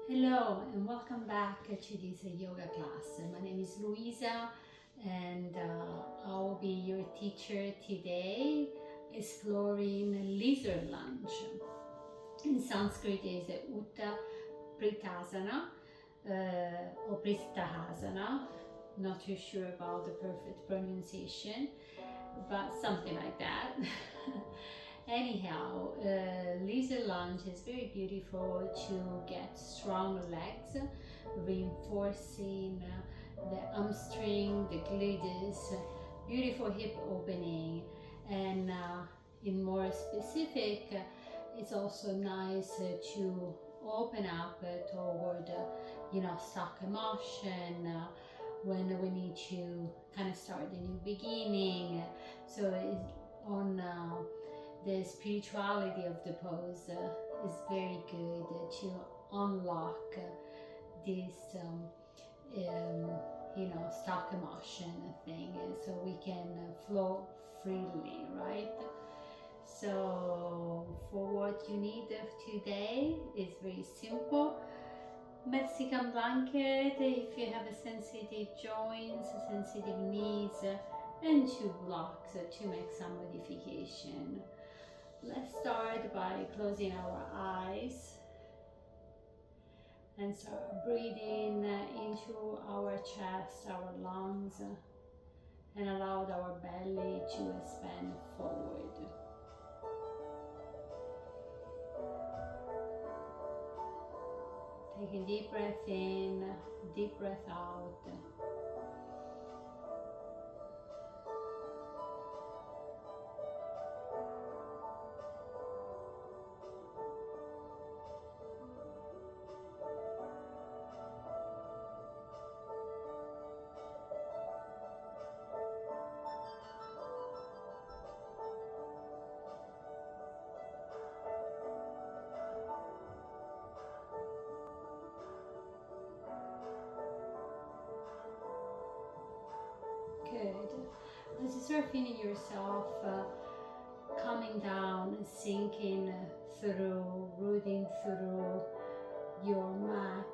Hello and welcome back to this yoga class. My name is Luisa and I will be your teacher today, exploring Lizard Lunge. In Sanskrit it is Utthan Pristhasana or Pristhasana. Not too sure about the perfect pronunciation, but something like that. Anyhow, Lizard Lunge is very beautiful to get strong legs, reinforcing the hamstring, the gluteus, beautiful hip opening, and in more specific, it's also nice to open up toward, stop motion when we need to kind of start a new beginning. So it's on the spirituality of the pose is very good to unlock this stop motion thing, so we can flow freely, right? So for what you need today is very simple. Mexican blanket if you have a sensitive joints, sensitive knees, and 2 blocks to make some modification. Let's start by closing our eyes and start breathing into our chest, our lungs, and allow our belly to expand forward. Taking deep breath in, deep breath out. Good. As you start feeling yourself coming down, sinking through, rooting through your mat,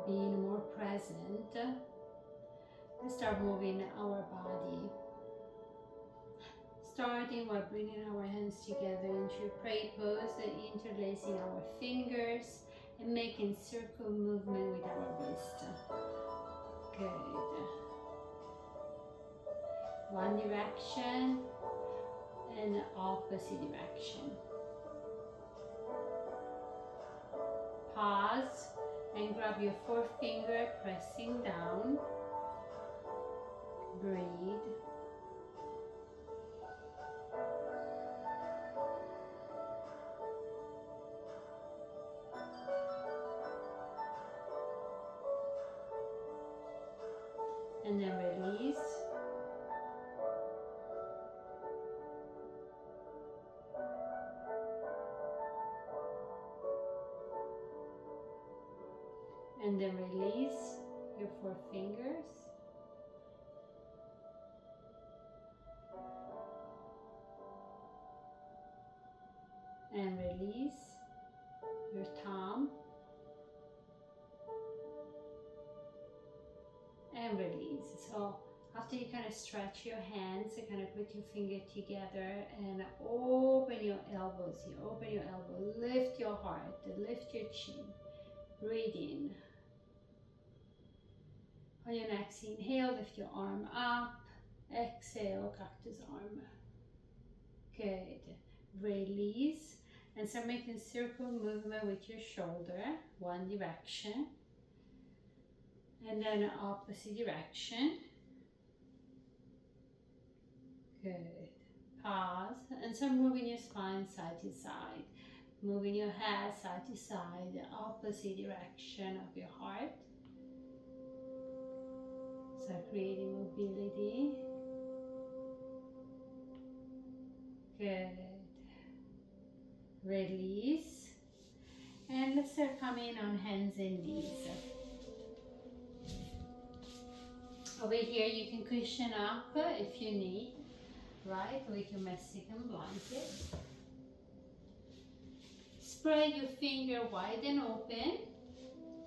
being more present, let's start moving our body. Starting by bringing our hands together into a pray pose, interlacing our fingers and making circle movement with our wrist. Good. One direction and opposite direction. Pause and grab your forefinger, pressing down. Breathe. And then release. And then release your 4 fingers. And release your thumb. And release. So after you kind of stretch your hands, you kind of put your finger together and open your elbows here. Open your elbow. Lift your heart. Lift your chin. Breathe in. On your next inhale, lift your arm up. Exhale, cactus arm. Good. Release. And start making circle movement with your shoulder. One direction. And then opposite direction. Good. Pause. And start moving your spine side to side. Moving your head side to side, the opposite direction of your heart. So creating mobility. Good. Release. And let's start coming on hands and knees. Over here you can cushion up if you need, right, with your Mexican blanket. Spread your finger wide and open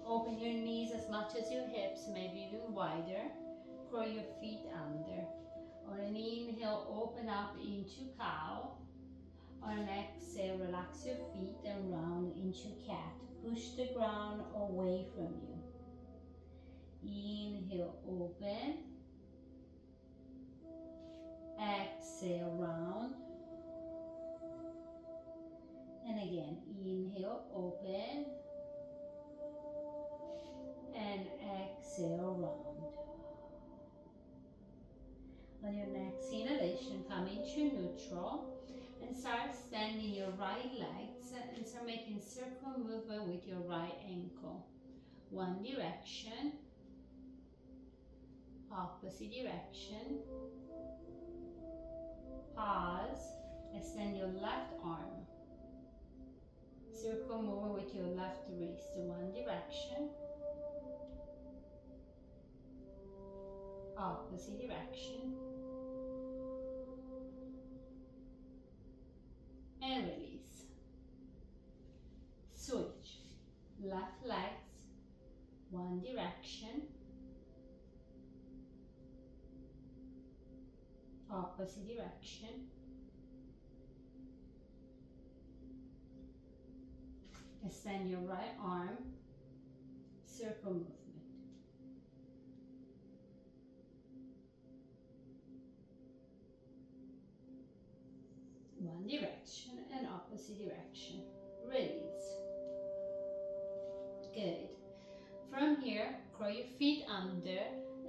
Open your knees as much as your hips, maybe even wider. Curl your feet under. On an inhale, open up into cow. On an exhale, relax your feet and round into cat. Push the ground away from you. Inhale, open. Exhale, round. And again, inhale, open. And exhale, round. On your next inhalation, come into neutral and start standing your right legs and start making circle movement with your right ankle. One direction, opposite direction. Pause, extend your left arm. Circle movement with your left wrist. One direction, opposite direction. And release. Switch. Left legs, one direction, opposite direction. Extend your right arm, circle movement. One direction and opposite direction. Release. Good. From here, curl your feet under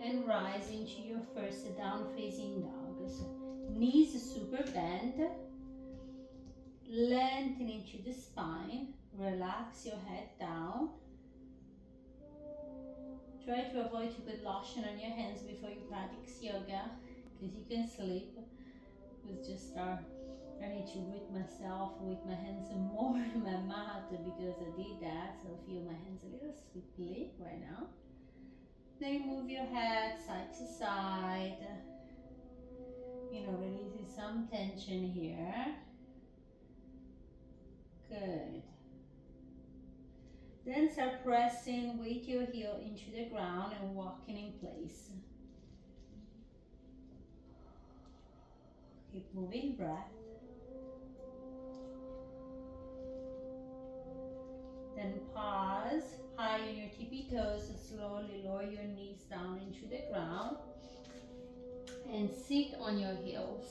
and rise into your first down facing dog. So knees super bent. Lengthen into the spine. Relax your head down. Try to avoid to put lotion on your hands before you practice yoga, because you can sleep. It's just I need to root myself with my hands more in my mat because I did that, so I feel my hands a little swiftly right now. Then move your head side to side, releasing some tension here. Good. Then start pressing with your heel into the ground and walking in place. Keep moving, breath. Then pause, high on your tippy toes, and slowly lower your knees down into the ground. And sit on your heels.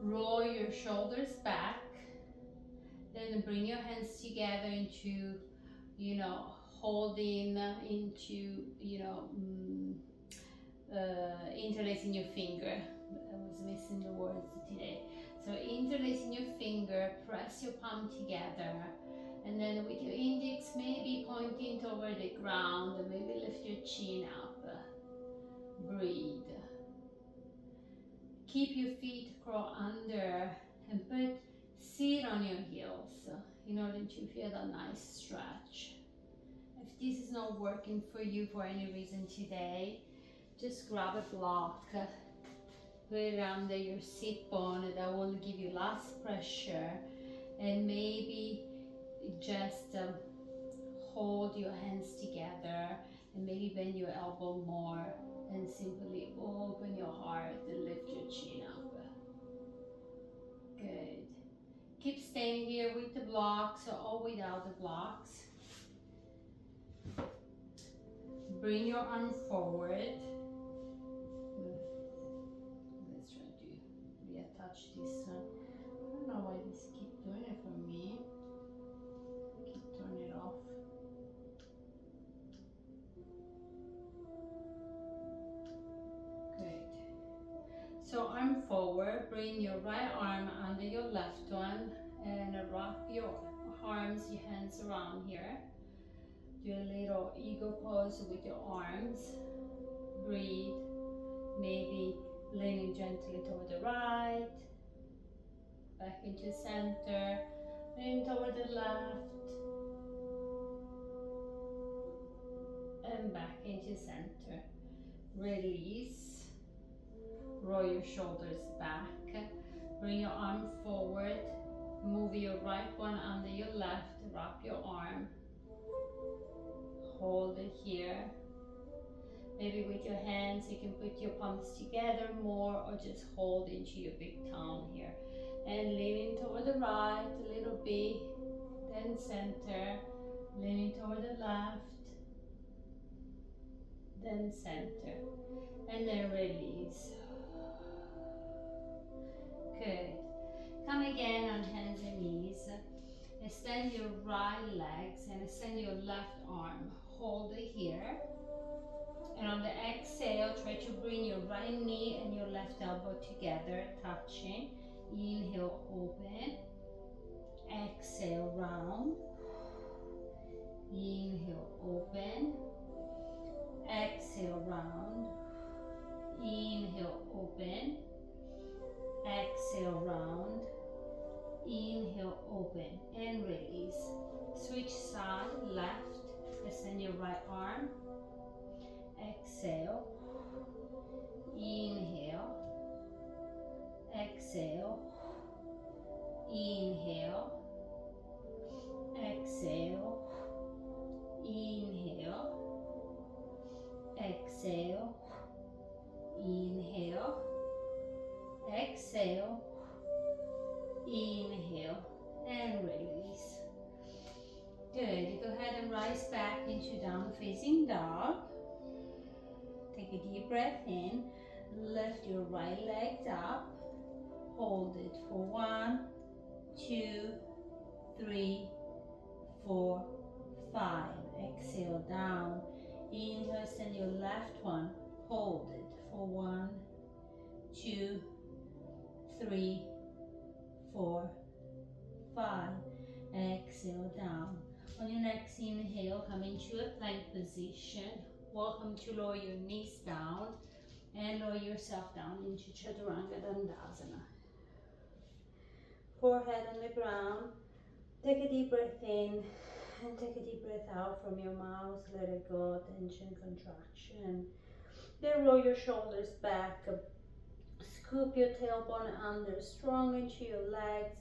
Roll your shoulders back. Then bring your hands together into, holding into, interlacing your finger. I was missing the words today. So interlacing your finger, press your palm together. And then with your index maybe pointing toward the ground, and maybe lift your chin up. Breathe. Keep your feet curl under and sit on your heels in order to feel a nice stretch. If this is not working for you for any reason today, just grab a block, put it under your sit bone, that will give you less pressure, and maybe just hold your hands together and maybe bend your elbow more and simply open your heart and lift your chin up. Good. Keep staying here with the blocks or without the blocks. Bring your arm forward. Let's try to reattach this one. I don't know why this keeps doing it for me. Keep turning it off. Great. So arm forward, bring your right arm under your left one and wrap your arms, your hands around here. Do a little eagle pose with your arms. Breathe, maybe leaning gently toward the right, back into center, leaning toward the left, and back into center. Release, roll your shoulders back, bring your arm forward, move your right one under your left, wrap your arm, hold it here. Maybe with your hands you can put your palms together more, or just hold into your big tongue here. And leaning toward the right a little bit, then center, leaning toward the left, then center, and then release. Good. Come again on hands and knees. Extend your right legs and extend your left arm. Hold it here. And on the exhale, try to bring your right knee and your left elbow together, touching. Inhale, open. Exhale, round. Inhale, open. Exhale, round. Inhale, open. Exhale, round. Inhale, open, and release. Switch side, left. Extend your right arm. Exhale. Inhale. Exhale. Inhale. Exhale. Inhale. Exhale. Inhale. Exhale. Inhale and release. Good. You go ahead and rise back into down facing dog. Take a deep breath in. Lift your right leg up. Hold it for 1, 2, 3, 4, 5. Exhale down. Inhale, send your left one. Hold it for 1, 2, 3, 4, 5. Exhale down. On your next inhale, come into a plank position. Welcome to lower your knees down and lower yourself down into Chaturanga Dandasana. Forehead on the ground. Take a deep breath in and take a deep breath out from your mouth. Let it go, tension, contraction. Then roll your shoulders back. Scoop your tailbone under, strong into your legs.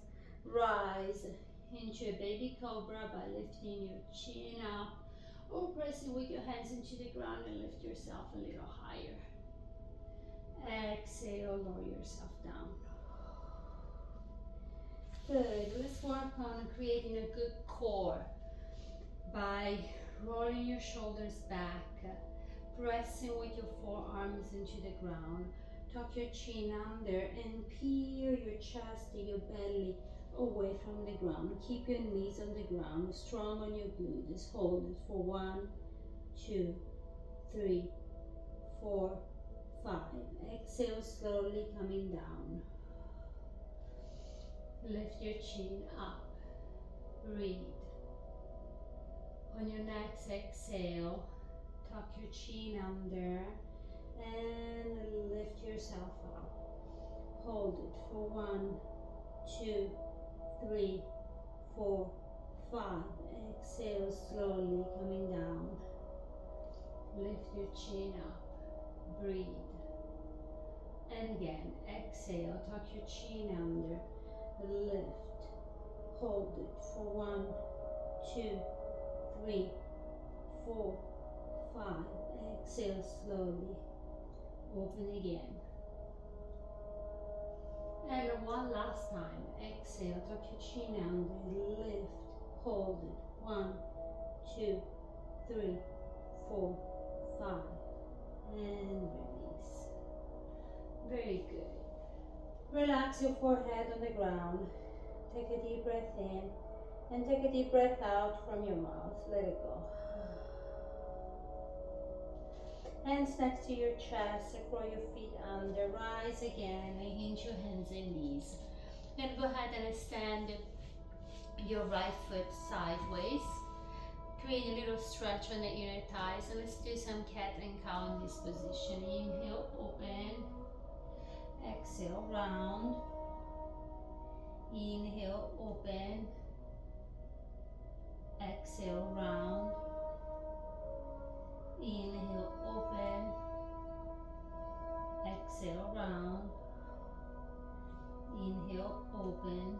Rise into a baby cobra by lifting your chin up or pressing with your hands into the ground and lift yourself a little higher. Exhale, lower yourself down. Good. Let's work on creating a good core by rolling your shoulders back, pressing with your forearms into the ground. Tuck your chin under and peel your chest and your belly away from the ground. Keep your knees on the ground, strong on your glutes. Hold it for 1, 2, 3, 4, 5. Exhale, slowly coming down. Lift your chin up. Breathe. On your next exhale, tuck your chin under and lift yourself up. Hold it for 1, 2, 3, 4, 5. Exhale, slowly coming down. Lift your chin up. Breathe. And again, exhale, tuck your chin under. Lift. Hold it for 1, 2, 3, 4, 5. Exhale slowly. Open again. And one last time. Exhale, tuck your chin under. Lift. Hold it. 1, 2, 3, 4, 5. And release. Very good. Relax your forehead on the ground. Take a deep breath in and take a deep breath out from your mouth. Let it go. Hands next to your chest, curl your feet under. Rise again and hinge your hands and knees. Then go ahead and extend your right foot sideways. Create a little stretch on the inner thighs, and let's do some cat and cow in this position. Inhale, open. Exhale, round. Inhale, open. Exhale, round. Inhale, open. Exhale, round. Inhale, open.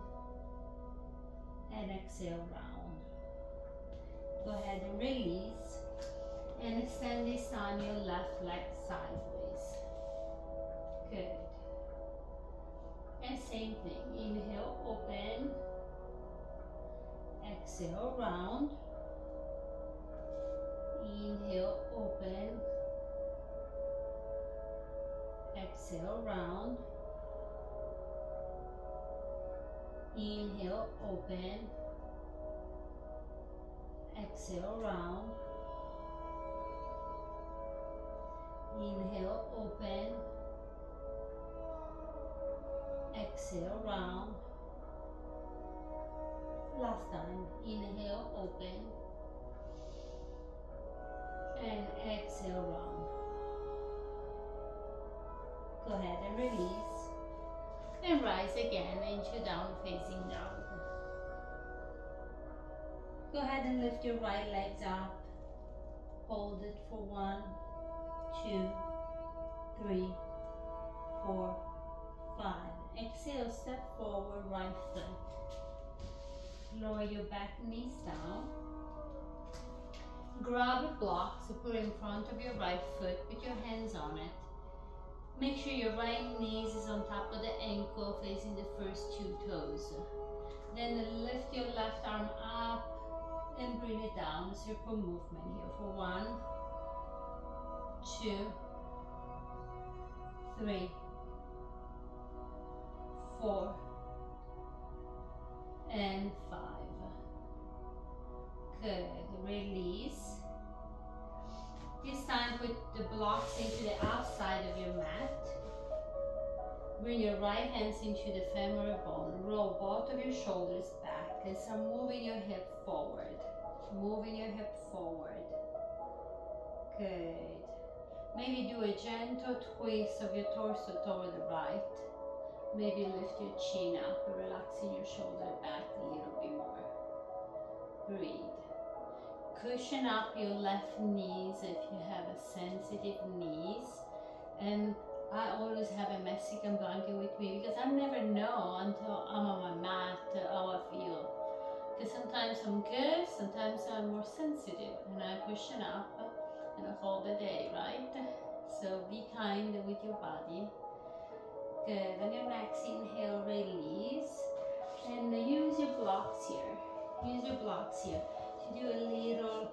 And exhale, round. Go ahead and release. And extend this time your left leg sideways. Good. And same thing. Inhale, open. Exhale, round. Inhale, open. Exhale, round. Inhale, open. Exhale, round. Inhale, open. Exhale, round. Last time. Inhale, open. And exhale, round. Go ahead and release. And rise again into down facing dog. Go ahead and lift your right legs up. Hold it for 1, 2, 3, 4, 5. Exhale, step forward, right foot. Lower your back knees down. Grab a block, so put it in front of your right foot, put your hands on it. Make sure your right knee is on top of the ankle, facing the first 2 toes. Then lift your left arm up and bring it down. Circle movement here for 1, 2, 3, 4, and 5. Good. Release. This time put the blocks into the outside of your mat. Bring your right hands into the femoral bone. Roll both of your shoulders back and start moving your hip forward. Moving your hip forward. Good. Maybe do a gentle twist of your torso toward the right. Maybe lift your chin up, relaxing your shoulder back a little bit more. Breathe. Cushion up your left knees if you have a sensitive knees. And I always have a Mexican blanket with me because I never know until I'm on my mat how I feel. Because sometimes I'm good, sometimes I'm more sensitive, and I cushion up and I hold the day, right? So be kind with your body. Good. On your next inhale, release. And use your blocks here. Use your blocks here to do a little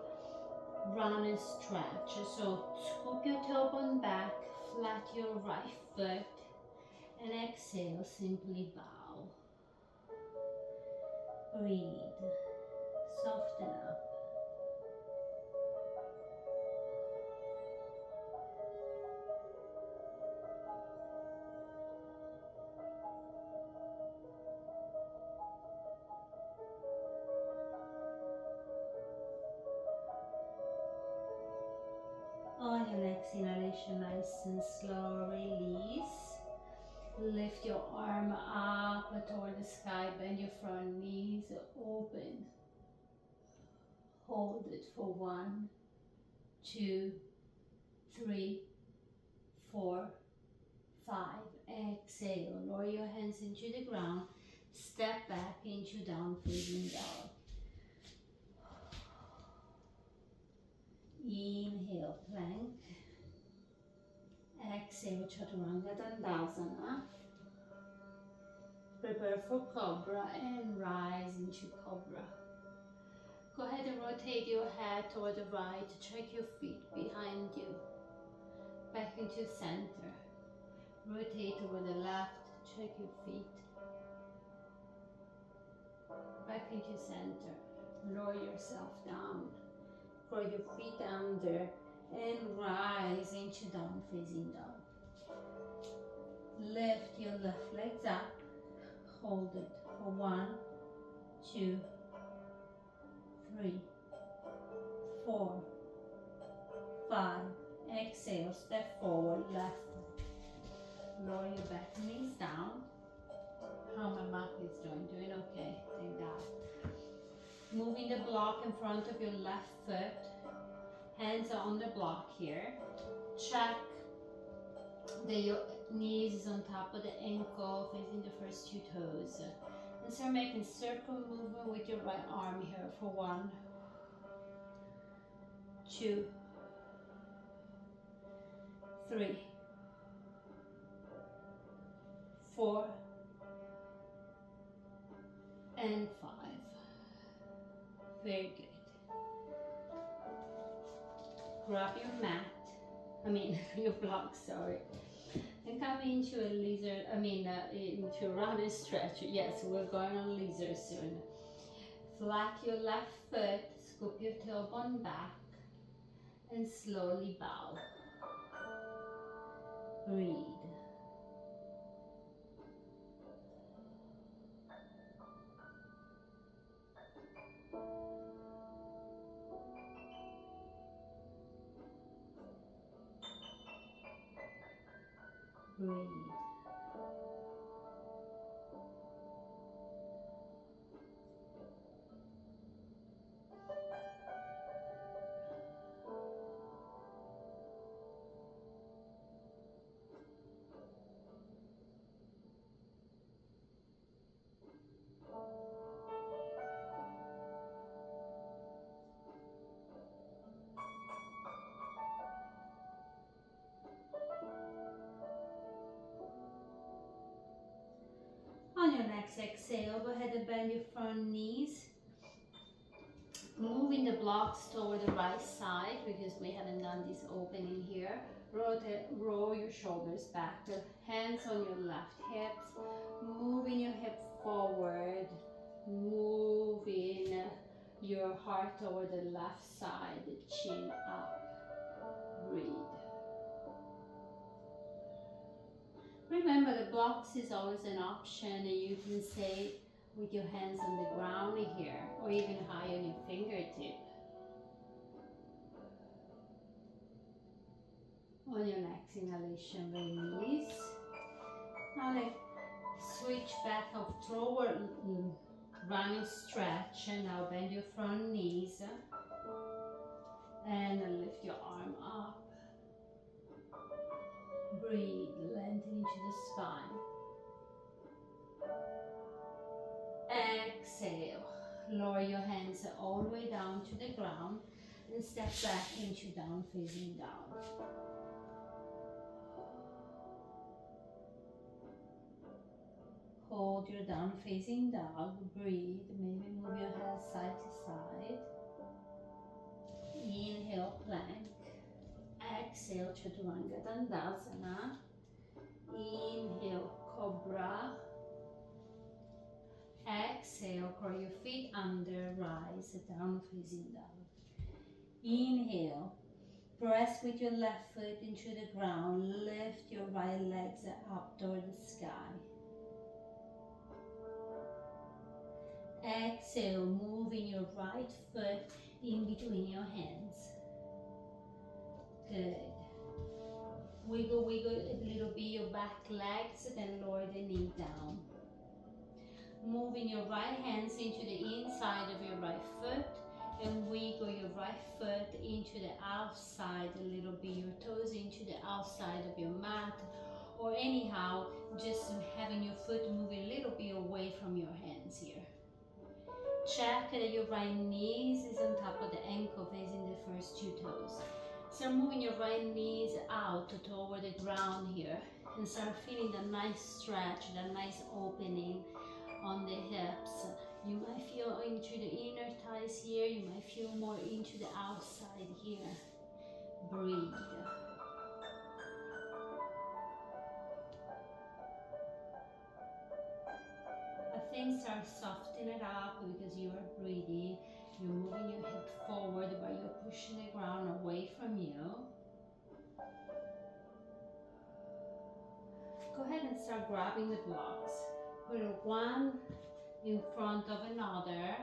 run and stretch. So scoop your tailbone back, flat your right foot, and exhale, simply bow. Breathe. Soften up. On your next inhalation, nice and slow, release. Lift your arm up toward the sky, bend your front knees, open. Hold it for 1, 2, 3, 4, 5. Exhale, lower your hands into the ground. Step back into down facing dog. Inhale, plank. Exhale, Chaturanga Dandasana. Prepare for Cobra and rise into Cobra. Go ahead and rotate your head toward the right. Check your feet behind you. Back into center. Rotate toward the left. Check your feet. Back into center. Lower yourself down. Curl your feet under and rise into down facing dog. Lift your left legs up. Hold it for 1, 2, 3, 4, 5. Exhale, step forward, left foot. Lower your back knees down. How my mat is doing okay, thank God. Moving the block in front of your left foot. Hands are on the block here. Check that your knees is on top of the ankle, facing the first 2 toes. And start making circle movement with your right arm here for 1, 2, 3, 4, and 5. Very good. Grab your mat, your block, sorry, and come into a lizard, into a round and stretch. Yes, we're going on lizard soon. Flat your left foot, scoop your tailbone back, and slowly bow. Breathe. Breathe. On your next exhale, go ahead and bend your front knees. Moving the blocks toward the right side because we haven't done this opening here. Roll your shoulders back, hands on your left hips, moving your hip forward, moving your heart toward the left side, chin up, breathe. Remember, the blocks is always an option, and you can stay with your hands on the ground here, or even high on your fingertip. On your next inhalation, release. Now let's switch back of forward, running stretch, and now bend your front knees and lift your arm up. Breathe, lengthen into the spine. Exhale, lower your hands all the way down to the ground and step back into down facing dog. Hold your down facing dog, breathe, maybe move your hands side to side. Inhale, plank. Exhale, Chaturanga Dandasana. Inhale, Cobra. Exhale, curl your feet under, rise, down facing dog. Inhale, press with your left foot into the ground, lift your right legs up toward the sky. Exhale, moving your right foot in between your hands. Good. Wiggle a little bit your back legs, then lower the knee down. Moving your right hands into the inside of your right foot and wiggle your right foot into the outside a little bit, your toes into the outside of your mat, or anyhow, just having your foot move a little bit away from your hands here. Check that your right knee is on top of the ankle, facing the first two toes. Start moving your right knees out toward the ground here and start feeling that nice stretch, that nice opening on the hips. You might feel into the inner thighs here, you might feel more into the outside here. Breathe. Things are softening it up because you are breathing. You're moving your hip forward, but you're pushing the ground away from you. Go ahead and start grabbing the blocks. Put one in front of another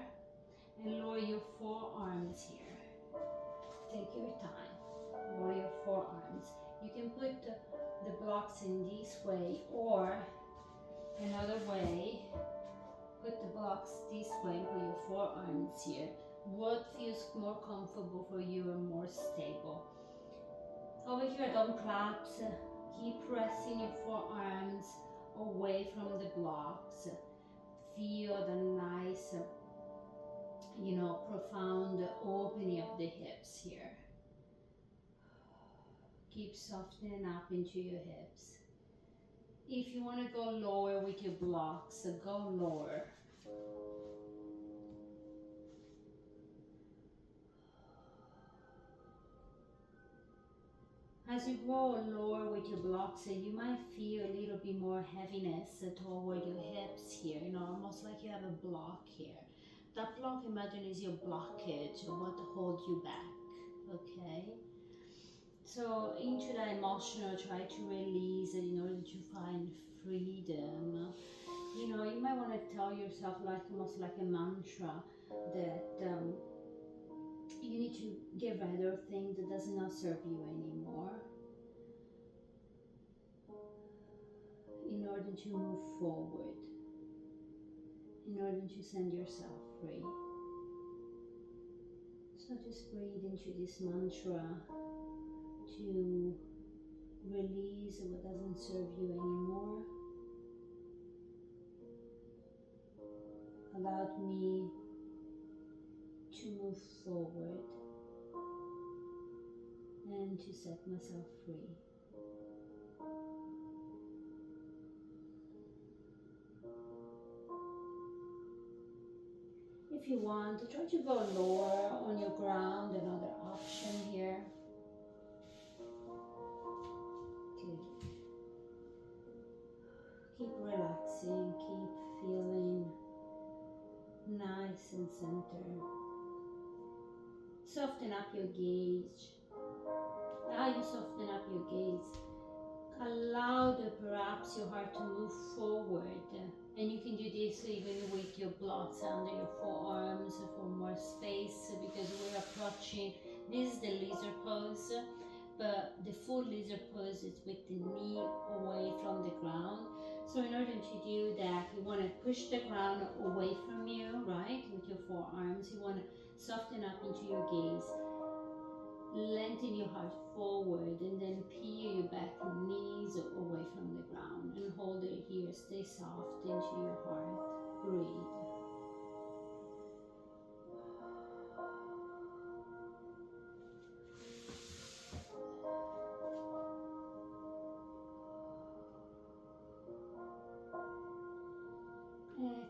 and lower your forearms here. Take your time. Lower your forearms. You can put the blocks in this way or another way. Put the blocks this way and put your forearms here. What feels more comfortable for you and more stable. Over here, don't collapse. Keep pressing your forearms away from the blocks. Feel the nice, profound opening of the hips here. Keep softening up into your hips. If you want to go lower with your blocks, so go lower. As you go lower with your blocks, you might feel a little bit more heaviness toward your hips here, you know, almost like you have a block here. That block, imagine, is your blockage, or what holds you back, okay? So into that emotional, try to release it in order to find freedom. You know, you might want to tell yourself, like almost like a mantra, that you need to get rid of things that does not serve you anymore in order to move forward, in order to send yourself free. So just breathe into this mantra to release what doesn't serve you anymore. Allowed me to move forward and to set myself free. If you want, try to go lower on your ground, another option here. Good. Keep relaxing, keep feeling nice and centered. Soften up your gaze. Now you soften up your gaze. Allow perhaps your heart to move forward, and you can do this even with your blocks under your forearms for more space, because we're approaching, this is the lizard pose, but the full lizard pose is with the knee away from the ground. So in order to do that, you want to push the ground away from you, right, with your forearms. You want to soften up into your gaze. Lengthen your heart forward and then peel your back knees away from the ground and hold it here. Stay soft into your heart. Breathe.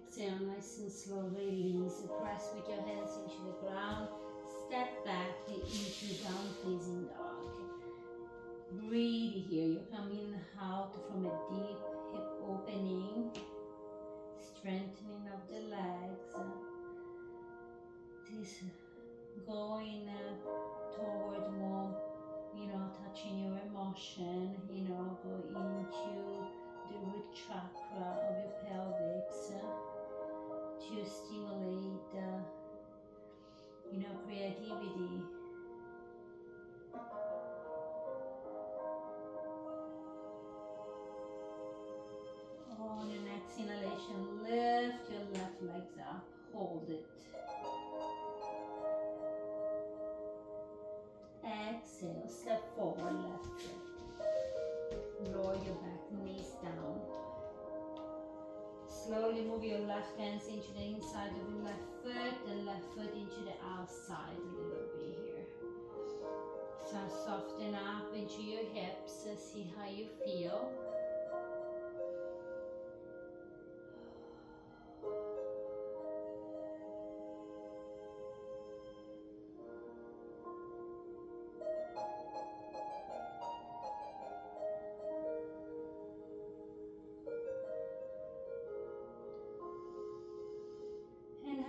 Exhale, nice and slow release. Press with your hands into the ground. Step back into down facing dog. Breathe here. You're coming out from a deep hip opening, strengthening of the legs. This going toward more, you know, touching your emotion, you know, go into the root chakra of your pelvis to stimulate you know, creativity. On your next inhalation, lift your left legs up, hold it. Exhale, step forward, left foot. Lower your back, knees down. Slowly move your left hands into the inside of your left foot, and left foot into the outside a little bit here. So soften up into your hips, see how you feel.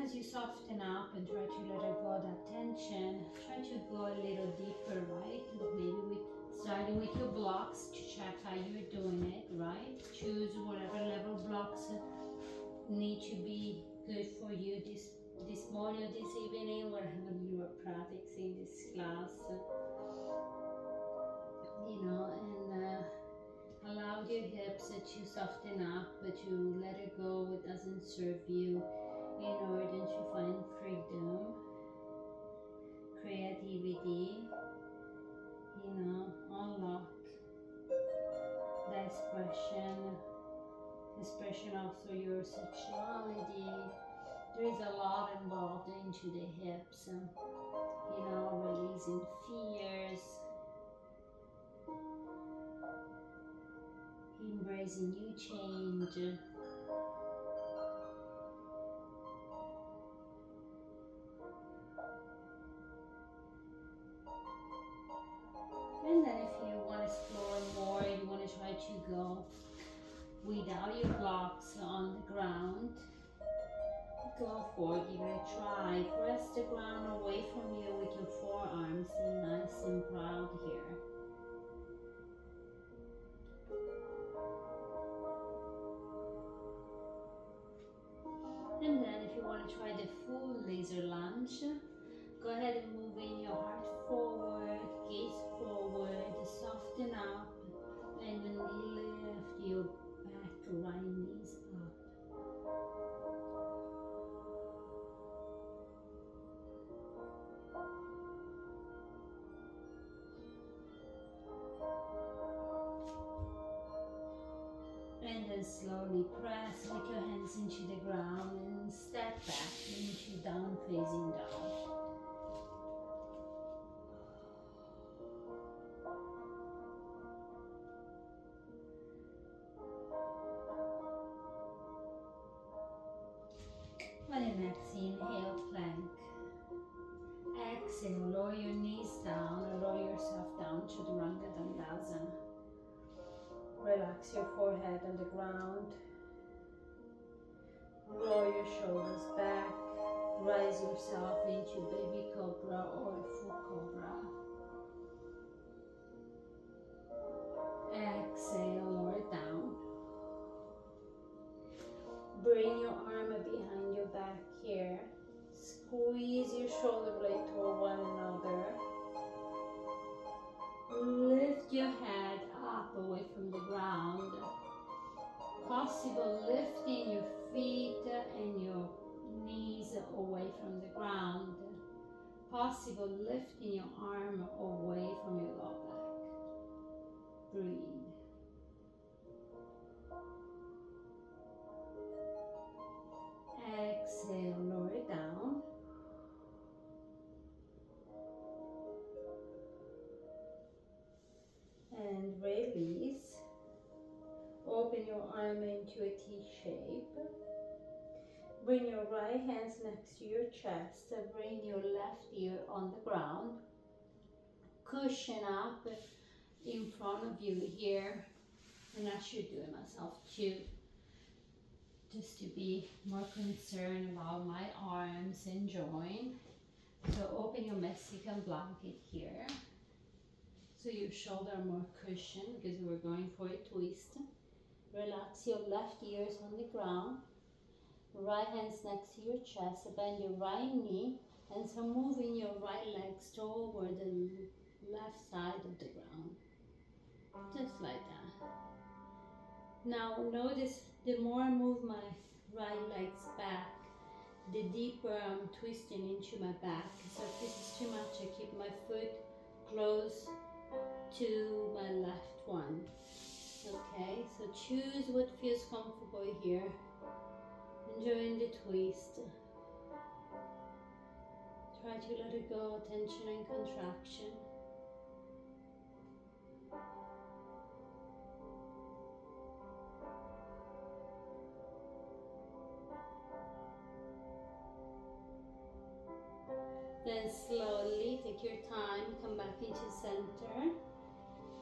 As you soften up and try to let go of that tension, try to go a little deeper, right? Maybe starting with your blocks to check how you're doing it, right? Choose whatever level blocks need to be good for you this morning or this evening, wherever you are practicing this class. You know, and allow your hips to soften up, but to let it go what doesn't serve you, in order to find freedom, creativity, you know, unlock the expression also your sexuality. There is a lot involved into the hips, you know, releasing fears, embrace a new change. And then if you want to explore more, you want to try to go without your blocks on the ground, go for it, give it a try. Press the ground away from you with your forearms, and nice and proud here. And then if you want to try the full Lizard Lunge, go ahead and move in your heart forward, gaze forward, soften up, and then lift your back right knees up. And then slowly press, lift your hands into the ground and step back into down facing dog. On your next inhale, plank. Exhale, lower your knees down or lower yourself down to the Ranga Dandasana. Relax your forehead on the ground. Roll your shoulders back. Rise yourself into baby cobra or full cobra. Exhale, lower down. Bring your arm behind your back here. Squeeze your shoulder blade toward one another. Lift your head up away from the ground. Possible lifting your feet and your knees away from the ground. Possible lifting your arm away from your low back. Breathe. Exhale, lower it down. And release. Open your arm into a T shape. Bring your right hands next to your chest. Bring your left ear on the ground. Cushion up in front of you here. And I should do it myself too, just to be more concerned about my arms and joint. So open your Mexican blanket here. So your shoulder are more cushioned because we're going for a twist. Relax your left ears on the ground. Right hands next to your chest. Bend your right knee. And so moving your right legs toward the left side of the ground. Just like that. Now notice the more I move my right legs back, the deeper I'm twisting into my back. So if this is too much, I keep my foot close to my left one. Okay, so choose what feels comfortable here. Enjoying the twist. Try to let it go, tension and contraction. Then slowly take your time, come back into center.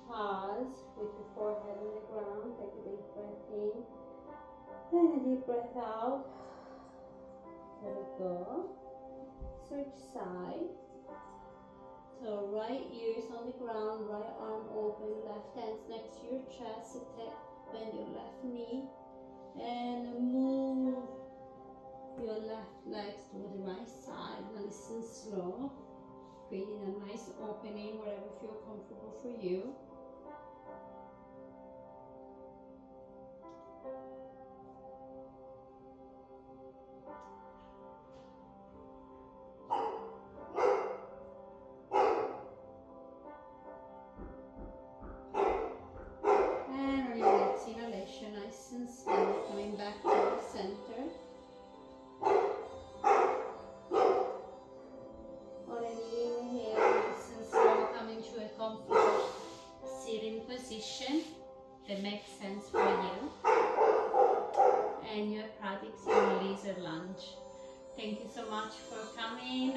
Pause with your forehead on the ground. Take a deep breath in and a deep breath out. Let it go. Switch side. So right ears on the ground, right arm open, left hands next to your chest. Bend your left knee and move your left legs to the right side, nice and slow, creating a nice opening wherever feels comfortable for you. And on your next inhalation, nice and slow, coming back to the center. On an inhale, nice and slow, coming to a comfortable sitting position. that makes sense for you and you're practicing Lizard Lunge. Thank you so much for coming